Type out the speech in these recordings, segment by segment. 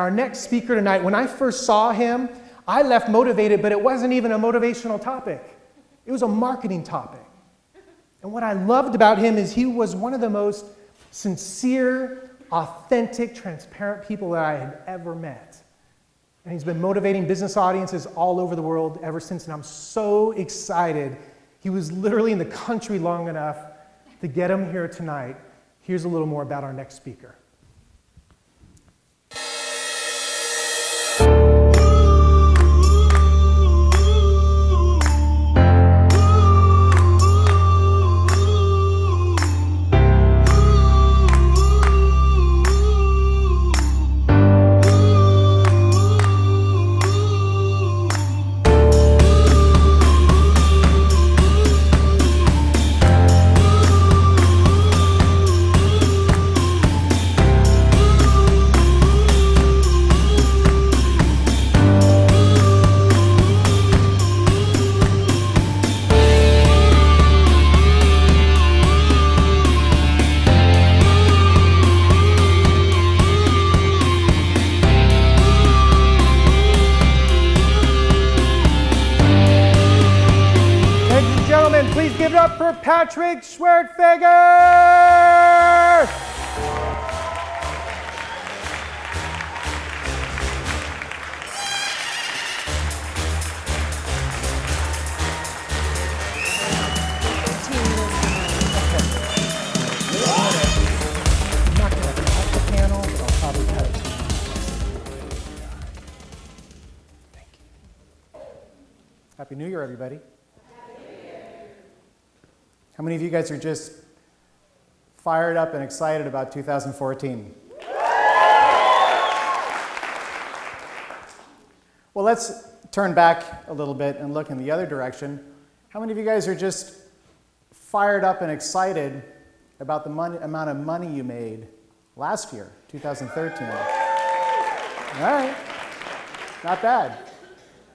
our next speaker tonight, when I first saw him, I left motivated, but it wasn't even a motivational topic. It was a marketing topic. And what I loved about him is he was one of the most sincere, authentic, transparent people that I had ever met. And he's been motivating business audiences all over the world ever since, and I'm so excited. He was literally in the country long enough to get him here tonight. Here's a little more about our next speaker. Please give it up for Patrick Schwerdtfeger! I'm not going to cut the panel, but I'll probably cut it. Thank you. Happy New Year, everybody. How many of you guys are just fired up and excited about 2014? Well, let's turn back a little bit and look in the other direction. How many of you guys are just fired up and excited about the amount of money you made last year, 2013? All right, not bad.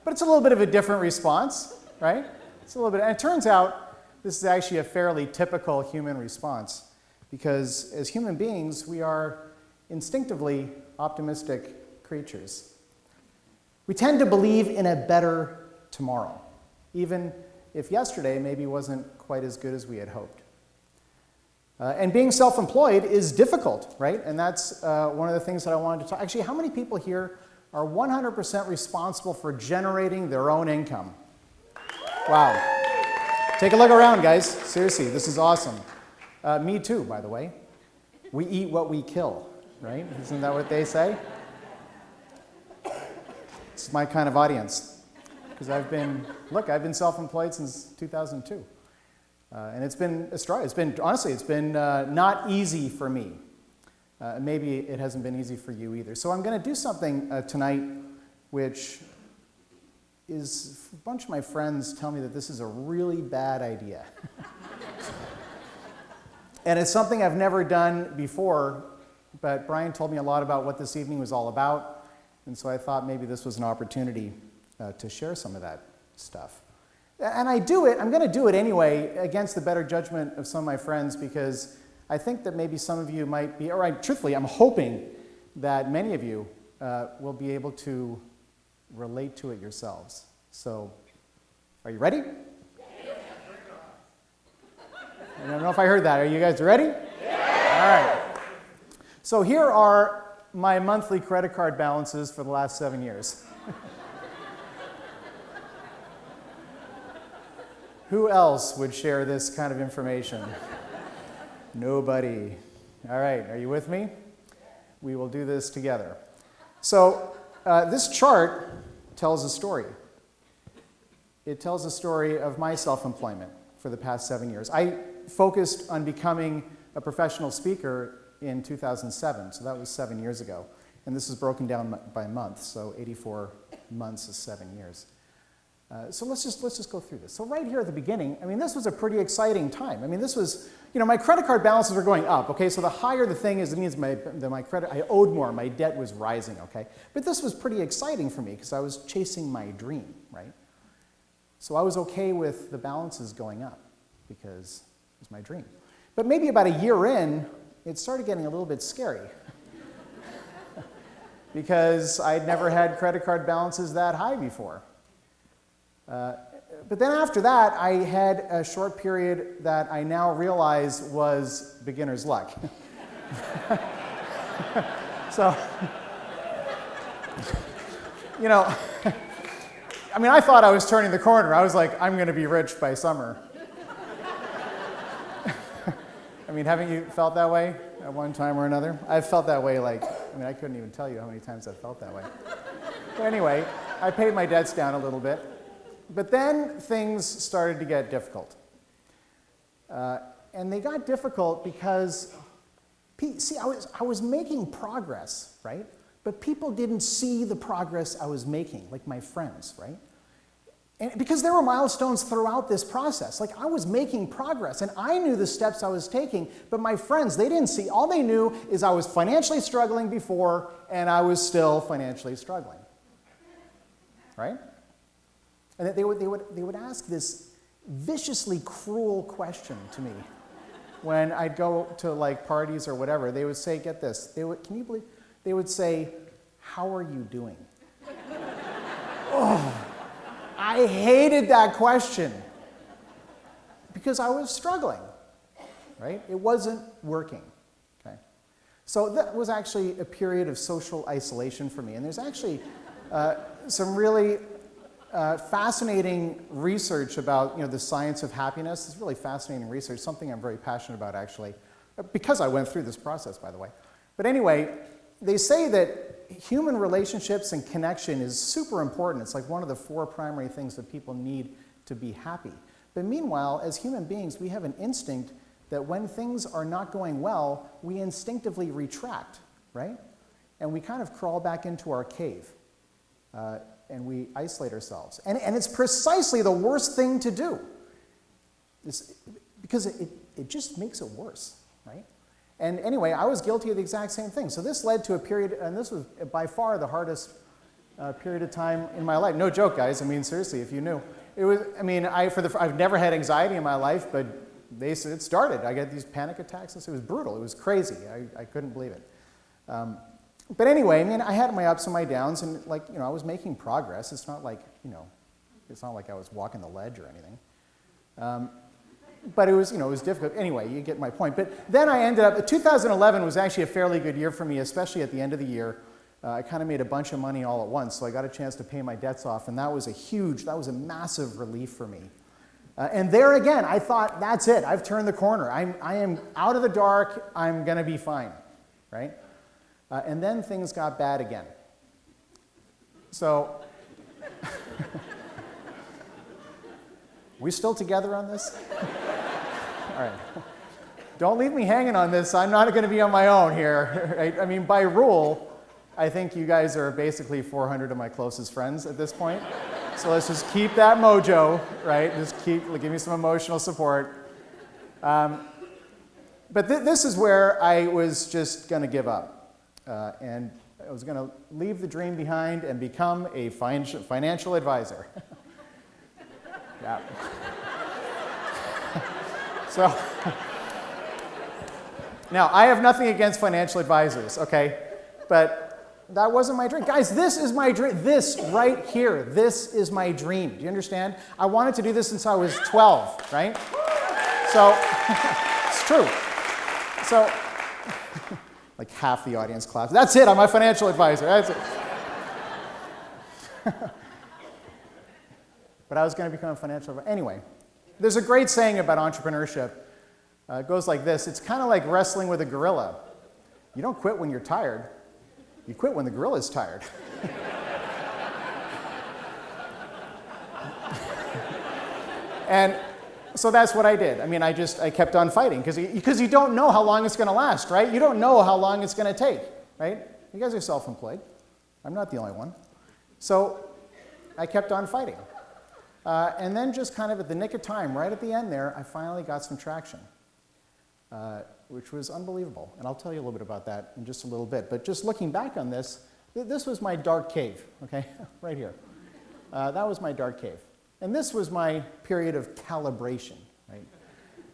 But it's a little bit of a different response, right? It's a little bit, and it turns out this is actually a fairly typical human response, because as human beings, we are instinctively optimistic creatures. We tend to believe in a better tomorrow, even if yesterday maybe wasn't quite as good as we had hoped. And being self-employed is difficult, right? And that's one of the things that I wanted to talk. Actually, how many people here are 100% responsible for generating their own income? Wow. Take a look around, guys. Seriously, this is awesome. Me too, by the way. We eat what we kill, right? Isn't that what they say? It's my kind of audience. Because I've been self-employed since 2002. And it's been a struggle. Honestly, it's been not easy for me. Maybe it hasn't been easy for you either. So I'm going to do something tonight which is, a bunch of my friends tell me that this is a really bad idea. And it's something I've never done before, but Brian told me a lot about what this evening was all about, and so I thought maybe this was an opportunity to share some of that stuff. And I'm going to do it anyway, against the better judgment of some of my friends, because I think that maybe some of you might be, truthfully, I'm hoping that many of you will be able to relate to it yourselves. So, are you ready? I don't know if I heard that. Are you guys ready? Yeah. All right. So here are my monthly credit card balances for the last 7 years. Who else would share this kind of information? Nobody. All right, are you with me? We will do this together. So this chart tells a story. It tells a story of my self-employment for the past 7 years. I focused on becoming a professional speaker in 2007, so that was 7 years ago. And this is broken down by month, so 84 months is 7 years. So let's just go through this. So right here at the beginning, I mean, this was a pretty exciting time. I mean, this was, my credit card balances were going up, okay? So the higher the thing is, it means my credit, I owed more, my debt was rising, okay? But this was pretty exciting for me because I was chasing my dream, right? So I was okay with the balances going up because it was my dream. But maybe about a year in, it started getting a little bit scary. because I'd never had credit card balances that high before. But then after that, I had a short period that I now realize was beginner's luck. So, you know, I mean, I thought I was turning the corner. I was like, I'm going to be rich by summer. I mean, haven't you felt that way at one time or another? I've felt that way I couldn't even tell you how many times I've felt that way. But anyway, I paid my debts down a little bit. But then things started to get difficult. And they got difficult because, see, I was making progress, right? But people didn't see the progress I was making, like my friends, right? And because there were milestones throughout this process. Like, I was making progress, and I knew the steps I was taking, but my friends, they didn't see. All they knew is I was financially struggling before, and I was still financially struggling, right? And they would ask this viciously cruel question to me when I'd go to parties or whatever. They would say, get this, can you believe, they would say, how are you doing? Oh, I hated that question because I was struggling, right? It wasn't working, okay? So that was actually a period of social isolation for me. And there's actually some really fascinating research about the science of happiness. It's really fascinating research, something I'm very passionate about actually, because I went through this process, by the way. But anyway, they say that human relationships and connection is super important. It's like one of the 4 primary things that people need to be happy. But meanwhile, as human beings, we have an instinct that when things are not going well, we instinctively retract, right? And we kind of crawl back into our cave. And we isolate ourselves. And it's precisely the worst thing to do. Because it just makes it worse, right? And anyway, I was guilty of the exact same thing. So this led to a period, and this was by far the hardest period of time in my life. No joke, guys. I mean, seriously, if you knew. It was, I mean, I've never had anxiety in my life, but it started. I got these panic attacks. It was brutal. It was crazy. I couldn't believe it. But anyway, I mean, I had my ups and my downs, and I was making progress. It's not like, it's not like I was walking the ledge or anything. But it was, it was difficult. Anyway, you get my point. But then I ended up, 2011 was actually a fairly good year for me, especially at the end of the year. I kind of made a bunch of money all at once, so I got a chance to pay my debts off, and that was a massive relief for me. And there again, I thought, that's it. I've turned the corner. I am out of the dark. I'm going to be fine, right? And then things got bad again. So, we still together on this? All right. Don't leave me hanging on this. I'm not going to be on my own here. Right? I mean, by rule, I think you guys are basically 400 of my closest friends at this point. So let's just keep that mojo, right? Just give me some emotional support. But this is where I was just going to give up. And I was going to leave the dream behind and become a financial advisor. Yeah. So, now, I have nothing against financial advisors, okay? But that wasn't my dream. Guys, this is my dream. This right here, this is my dream. Do you understand? I wanted to do this since I was 12, right? So, it's true. So, like half the audience claps. That's it, I'm a financial advisor. That's it. But I was going to become a financial advisor. Anyway, there's a great saying about entrepreneurship. It goes like this. It's kind of like wrestling with a gorilla. You don't quit when you're tired. You quit when the gorilla's tired. And so that's what I did. I mean, I kept on fighting because you don't know how long it's going to last, right? You don't know how long it's going to take, right? You guys are self-employed. I'm not the only one. So I kept on fighting. And then just kind of at the nick of time, right at the end there, I finally got some traction, which was unbelievable. And I'll tell you a little bit about that in just a little bit. But just looking back on this, this was my dark cave, okay, right here. That was my dark cave. And this was my period of calibration, right,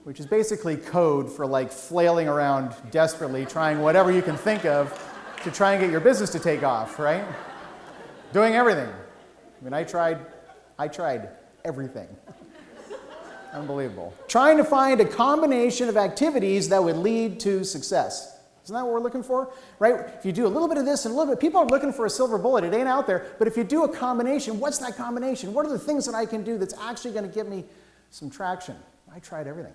which is basically code for like flailing around desperately, trying whatever you can think of to try and get your business to take off, right? Doing everything. I mean, I tried everything. Unbelievable. Trying to find a combination of activities that would lead to success. Isn't that what we're looking for? Right? If you do a little bit of this and a little bit, people are looking for a silver bullet. It ain't out there. But if you do a combination, what's that combination? What are the things that I can do that's actually going to give me some traction? I tried everything.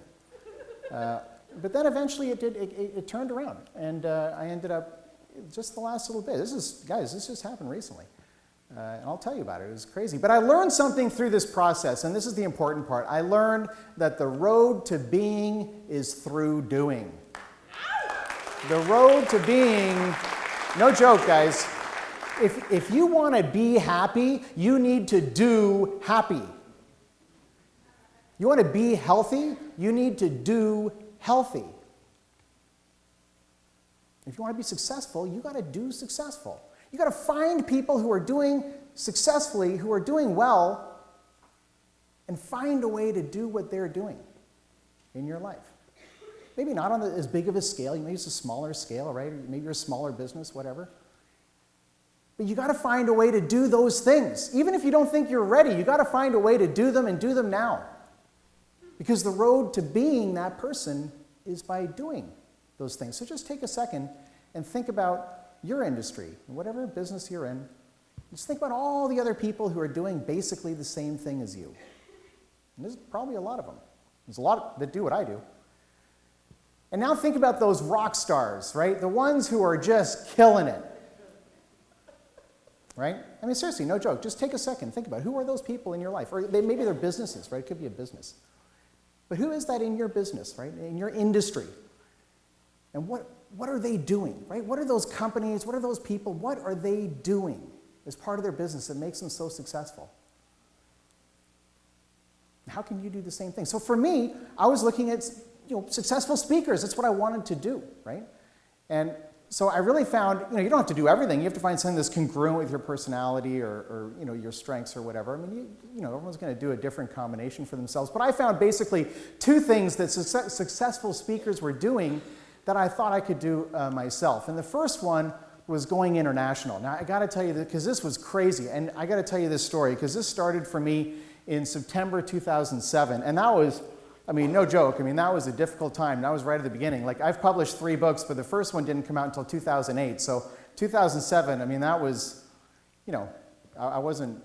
But then eventually it turned around. And I ended up, just the last little bit. This just happened recently. And I'll tell you about it. It was crazy. But I learned something through this process, and this is the important part. I learned that the road to being is through doing. The road to being, no joke, guys. If you want to be happy, you need to do happy. You want to be healthy, you need to do healthy. If you want to be successful, you got to do successful. You got to find people who are doing successfully, who are doing well, and find a way to do what they're doing in your life. Maybe not on as big of a scale. Maybe it's a smaller scale, right? Maybe you're a smaller business, whatever. But you got to find a way to do those things. Even if you don't think you're ready, you got to find a way to do them and do them now. Because the road to being that person is by doing those things. So just take a second and think about your industry, whatever business you're in. Just think about all the other people who are doing basically the same thing as you. And there's probably a lot of them. There's a lot that do what I do. And now think about those rock stars, right? The ones who are just killing it. Right? I mean, seriously, no joke. Just take a second. Think about who are those people in your life? Or maybe they're businesses, right? It could be a business. But who is that in your business, right? In your industry? And what are they doing, right? What are those companies, what are those people, what are they doing as part of their business that makes them so successful? How can you do the same thing? So for me, I was looking at successful speakers. That's what I wanted to do, right? And so I really found, you don't have to do everything. You have to find something that's congruent with your personality or your strengths or whatever. I mean, everyone's going to do a different combination for themselves. But I found basically two things that successful speakers were doing that I thought I could do myself. And the first one was going international. Now, I got to tell you, because this was crazy, and I got to tell you this story, because this started for me in September 2007, and that was, no joke, that was a difficult time. That was right at the beginning. Like, I've published 3 books, but the first one didn't come out until 2008, so 2007, that was, I wasn't,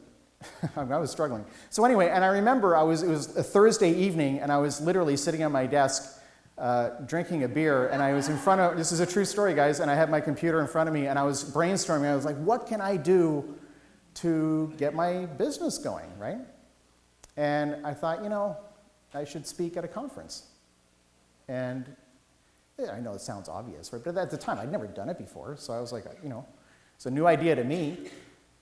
I was struggling. So anyway, and I remember it was a Thursday evening, and I was literally sitting on my desk drinking a beer, and I was in front of, this is a true story, guys, and I had my computer in front of me, and I was brainstorming. I was like, what can I do to get my business going, right? And I thought, I should speak at a conference. And I know it sounds obvious, right? But at the time, I'd never done it before, so I was like, it's a new idea to me.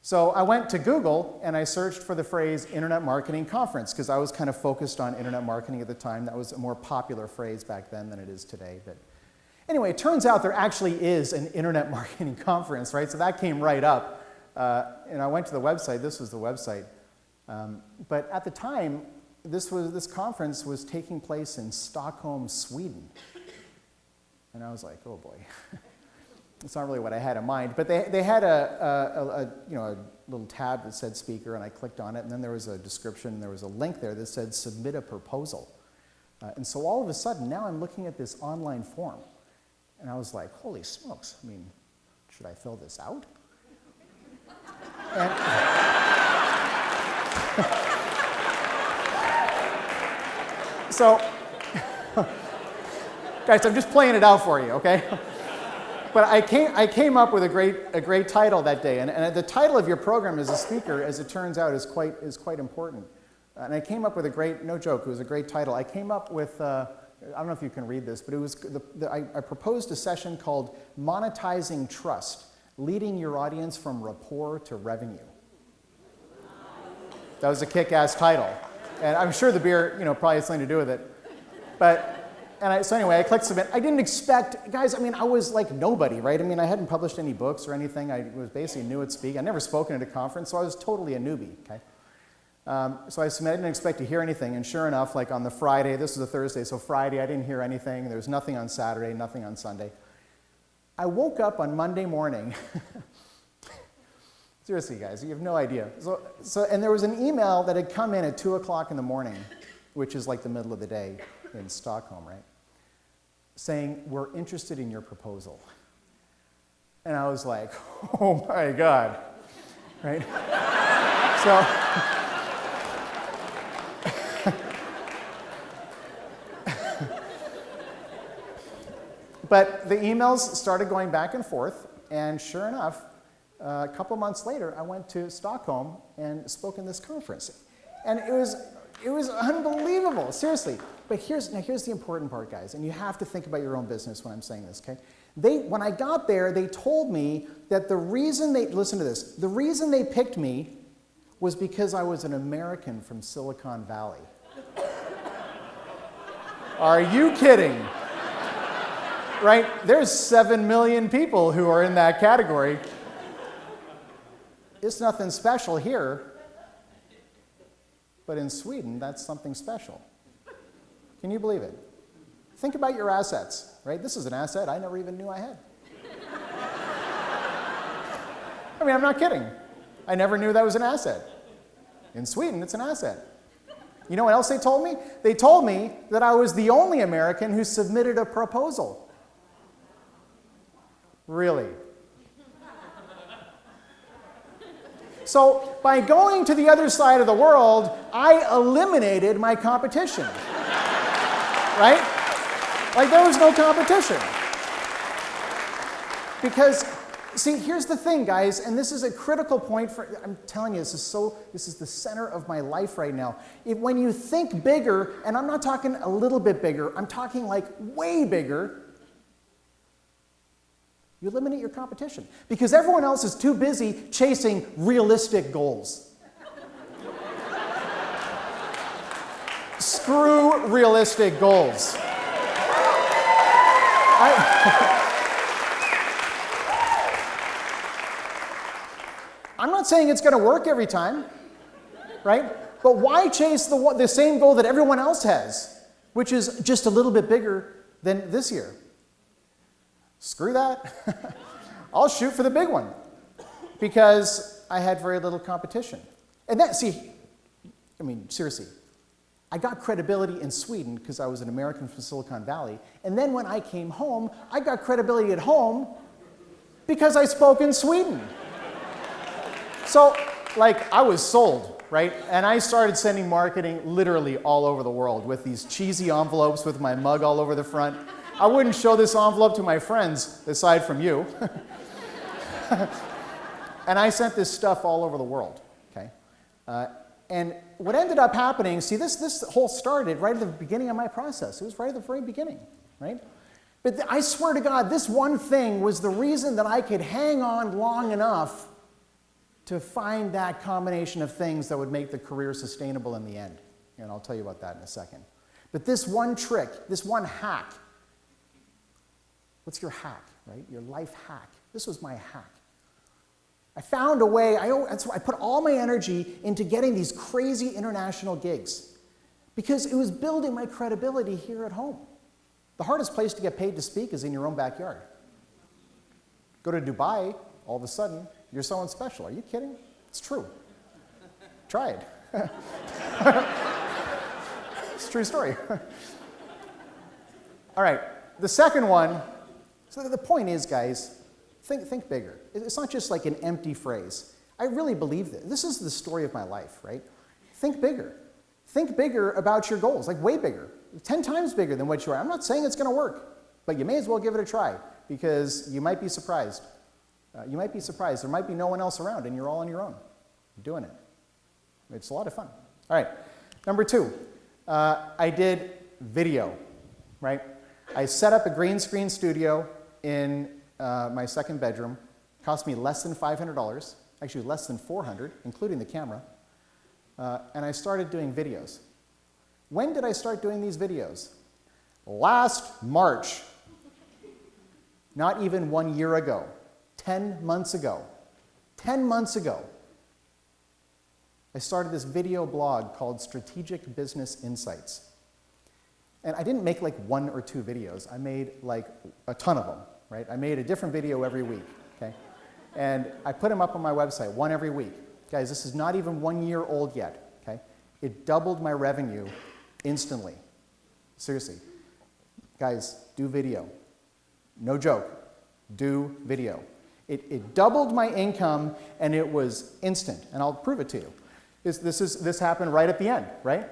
So I went to Google and I searched for the phrase Internet Marketing Conference because I was kind of focused on internet marketing at the time. That was a more popular phrase back then than it is today. But anyway, it turns out there actually is an Internet Marketing Conference, right? So that came right up. And I went to the website. This was the website. But at the time, this conference was taking place in Stockholm, Sweden. And I was like, oh boy. It's not really what I had in mind, but they had a little tab that said speaker, and I clicked on it, and then there was a description, there was a link there that said submit a proposal. And so all of a sudden, now I'm looking at this online form, and I was like, holy smokes, should I fill this out? And so, guys, I'm just playing it out for you, okay? But I came up with a great title that day, and the title of your program as a speaker, as it turns out, is quite important. And I came up with a great, no joke, it was a great title. I came up with, I don't know if you can read this, but it was I proposed a session called Monetizing Trust, Leading Your Audience from Rapport to Revenue. That was a kick-ass title, and I'm sure the beer, probably has something to do with it, but. So anyway, I clicked submit. I didn't expect, guys, I was like nobody, right? I hadn't published any books or anything. I was basically new at speaking. I'd never spoken at a conference, so I was totally a newbie, okay? So I submitted, didn't expect to hear anything, and sure enough, like on the Friday, this was a Thursday, so Friday I didn't hear anything. There was nothing on Saturday, nothing on Sunday. I woke up on Monday morning. Seriously, guys, you have no idea. And there was an email that had come in at 2 o'clock in the morning, which is like the middle of the day in Stockholm, right? Saying, we're interested in your proposal. And I was like, oh my God, right? So, but the emails started going back and forth, and sure enough, a couple months later, I went to Stockholm and spoke in this conference. And it was unbelievable, seriously. But here's the important part, guys, and you have to think about your own business when I'm saying this, okay? When I got there, they told me that listen to this, the reason they picked me was because I was an American from Silicon Valley. Are you kidding? Right? There's 7 million people who are in that category. It's nothing special here, but in Sweden, that's something special. Can you believe it? Think about your assets, right? This is an asset I never even knew I had. I mean, I'm not kidding. I never knew that was an asset. In Sweden, it's an asset. You know what else they told me? They told me that I was the only American who submitted a proposal. Really? So by going to the other side of the world, I eliminated my competition. Right? Like there was no competition. Because, see, here's the thing, guys, and this is a critical point I'm telling you, this is the center of my life right now. When you think bigger, and I'm not talking a little bit bigger, I'm talking like way bigger, you eliminate your competition. Because everyone else is too busy chasing realistic goals. Screw realistic goals. I'm not saying it's going to work every time, right? But why chase the same goal that everyone else has, which is just a little bit bigger than this year? Screw that. I'll shoot for the big one because I had very little competition. And seriously, I got credibility in Sweden because I was an American from Silicon Valley. And then when I came home, I got credibility at home because I spoke in Sweden. So, I was sold, right? And I started sending marketing literally all over the world with these cheesy envelopes with my mug all over the front. I wouldn't show this envelope to my friends, aside from you. And I sent this stuff all over the world, okay? And what ended up happening, see, this whole started right at the beginning of my process. It was right at the very beginning, right? But I swear to God, this one thing was the reason that I could hang on long enough to find that combination of things that would make the career sustainable in the end. And I'll tell you about that in a second. But this one trick, this one hack, what's your hack, right? Your life hack. This was my hack. I found a way, I put all my energy into getting these crazy international gigs because it was building my credibility here at home. The hardest place to get paid to speak is in your own backyard. Go to Dubai, all of a sudden, you're someone special. Are you kidding? It's true. Try it. It's a true story. All right, the second one. So the point is, guys, think bigger. It's not just like an empty phrase. I really believe this. This is the story of my life, right? Think bigger. Think bigger about your goals, like way bigger, 10 times bigger than what you are. I'm not saying it's going to work, but you may as well give it a try because you might be surprised. You might be surprised. There might be no one else around and you're all on your own doing it. It's a lot of fun. All right, number 2, I did video, right? I set up a green screen studio in my second bedroom. It cost me less than $500, actually less than $400, including the camera. And I started doing videos. When did I start doing these videos? Last March. Not even 1 year ago. 10 months ago. 10 months ago. I started this video blog called Strategic Business Insights. And I didn't make like 1 or 2 videos. I made like a ton of them, right? I made a different video every week, okay? And I put them up on my website, one every week. Guys, this is not even 1 year old yet, okay? It doubled my revenue instantly. Seriously. Guys, do video. No joke. Do video. It doubled my income, and it was instant. And I'll prove it to you. This happened right at the end, right?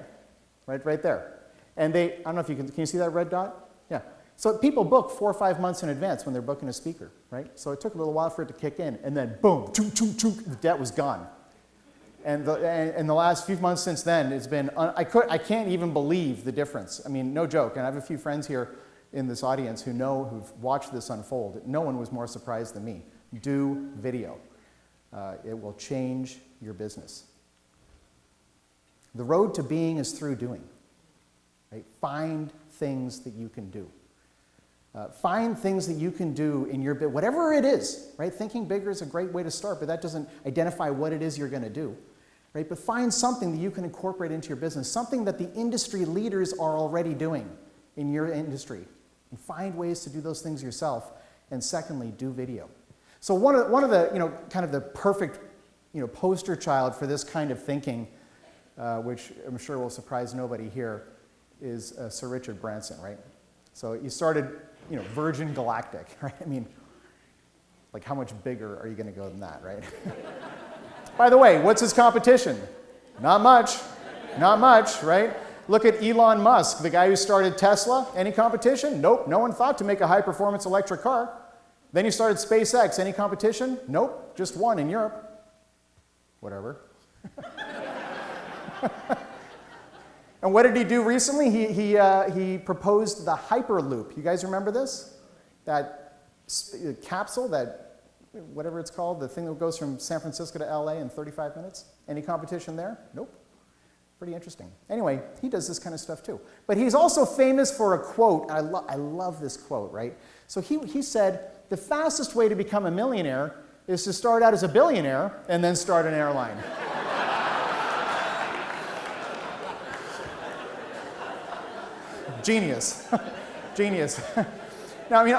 Right there. And I don't know if can you see that red dot? Yeah. So people book 4 or 5 months in advance when they're booking a speaker, right? So it took a little while for it to kick in, and then boom, the debt was gone. And the last few months since then, it's been, I can't even believe the difference. I mean, no joke. And I have a few friends here in this audience who've watched this unfold. No one was more surprised than me. Do video. It will change your business. The road to being is through doing. Right? Find things that you can do. Find things that you can do in your business, whatever it is. Right? Thinking bigger is a great way to start, but that doesn't identify what it is you're going to do. Right? But find something that you can incorporate into your business, something that the industry leaders are already doing in your industry. And find ways to do those things yourself. And secondly, do video. So one of the kind of the perfect poster child for this kind of thinking, which I'm sure will surprise nobody here, is Sir Richard Branson, right? So you started, Virgin Galactic, right? I mean, like how much bigger are you going to go than that, right? By the way, what's his competition? Not much. Not much, right? Look at Elon Musk, the guy who started Tesla. Any competition? Nope. No one thought to make a high-performance electric car. Then he started SpaceX. Any competition? Nope. Just one in Europe. Whatever. And what did he do recently? He proposed the Hyperloop. You guys remember this? That capsule, that whatever it's called, the thing that goes from San Francisco to LA in 35 minutes. Any competition there? Nope. Pretty interesting. Anyway, he does this kind of stuff too. But he's also famous for a quote. I love this quote, right? So he said, the fastest way to become a millionaire is to start out as a billionaire and then start an airline. Genius. Genius. Now, I mean,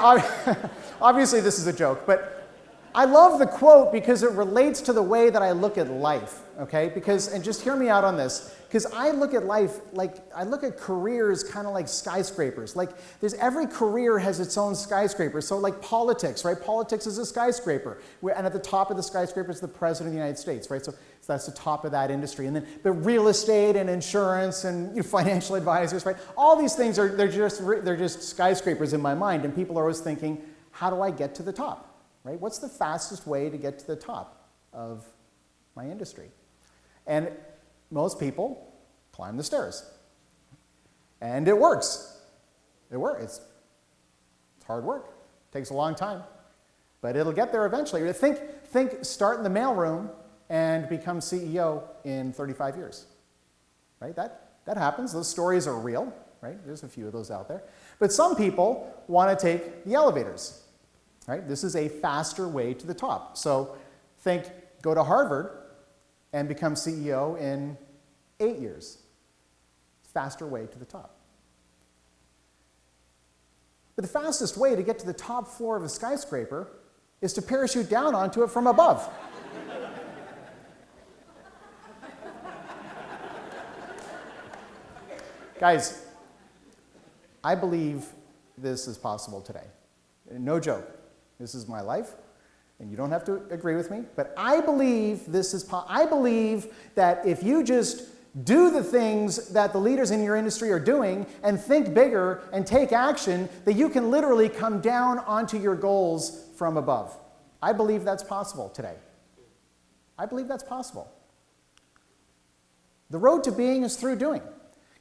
obviously this is a joke, but I love the quote because it relates to the way that I look at life, okay? And just hear me out on this, because I look at life I look at careers kind of like skyscrapers. Like, every career has its own skyscraper. So like politics, right? Politics is a skyscraper. And at the top of the skyscraper is the President of the United States, right? So that's the top of that industry. And then but real estate and insurance and financial advisors, right? All these things they're just skyscrapers in my mind. And people are always thinking, how do I get to the top? Right? What's the fastest way to get to the top of my industry? And most people climb the stairs. And it works. It works. It's hard work. It takes a long time. But it'll get there eventually. Think start in the mailroom and become CEO in 35 years. Right? That happens. Those stories are real. Right? There's a few of those out there. But some people want to take the elevators. Right? This is a faster way to the top. So go to Harvard and become CEO in 8 years. Faster way to the top. But the fastest way to get to the top floor of a skyscraper is to parachute down onto it from above. Guys, I believe this is possible today. No joke. This is my life, and you don't have to agree with me, but I believe I believe that if you just do the things that the leaders in your industry are doing and think bigger and take action, that you can literally come down onto your goals from above. I believe that's possible today. I believe that's possible. The road to being is through doing.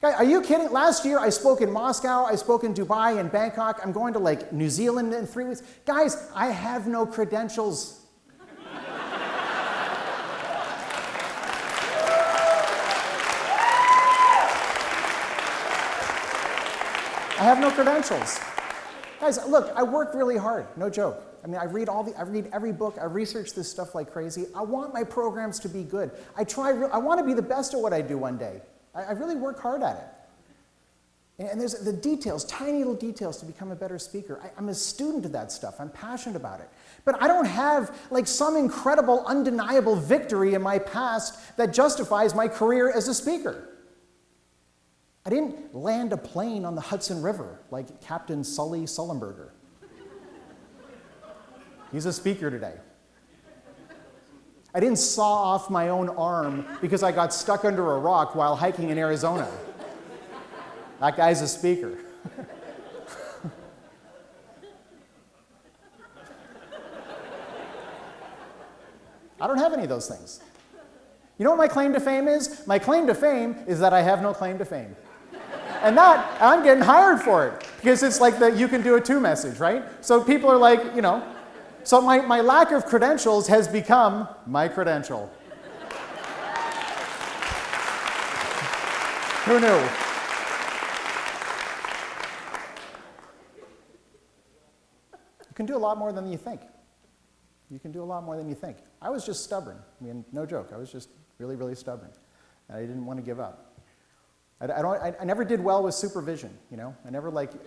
Guys, are you kidding? Last year I spoke in Moscow, I spoke in Dubai and Bangkok. I'm going to New Zealand in 3 weeks. Guys, I have no credentials. I have no credentials. Guys, look, I work really hard, no joke. I mean, I read every book, I research this stuff like crazy. I want my programs to be good. I want to be the best at what I do one day. I really work hard at it. And there's the details, tiny little details to become a better speaker. I'm a student of that stuff. I'm passionate about it. But I don't have like some incredible, undeniable victory in my past that justifies my career as a speaker. I didn't land a plane on the Hudson River like Captain Sully Sullenberger. He's a speaker today. I didn't saw off my own arm because I got stuck under a rock while hiking in Arizona. That guy's a speaker. I don't have any of those things. You know what my claim to fame is? My claim to fame is that I have no claim to fame. And that, I'm getting hired for it. Because it's like the you can do it too message, right? So people are like, you know, so my lack of credentials has become my credential. Who knew? You can do a lot more than you think. You can do a lot more than you think. I was just stubborn. I mean, no joke. I was just really, really stubborn. And I didn't want to give up. I never did well with supervision, you know?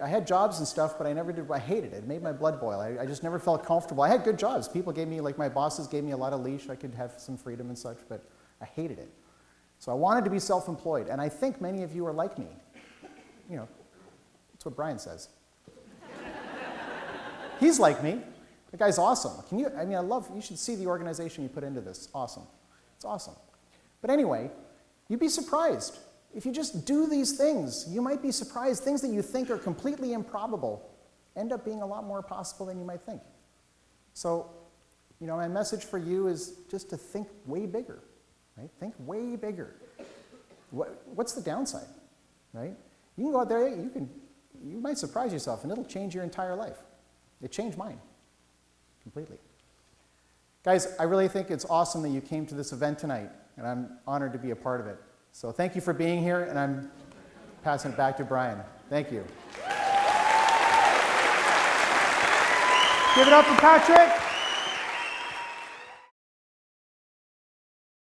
I had jobs and stuff, but I hated it. It made my blood boil. I just never felt comfortable. I had good jobs. People gave me, like my bosses gave me a lot of leash. I could have some freedom and such, but I hated it. So I wanted to be self-employed, and I think many of you are like me. You know, that's what Brian says. He's like me. The guy's awesome. You should see the organization you put into this. Awesome. It's awesome. But anyway, you'd be surprised. If you just do these things, you might be surprised. Things that you think are completely improbable end up being a lot more possible than you might think. So, you know, my message for you is just to think way bigger, right? Think way bigger. What's the downside, right? You can go out there, you might surprise yourself, and it'll change your entire life. It changed mine completely. Guys, I really think it's awesome that you came to this event tonight, and I'm honored to be a part of it. So thank you for being here, and I'm passing it back to Brian. Thank you. Give it up for Patrick.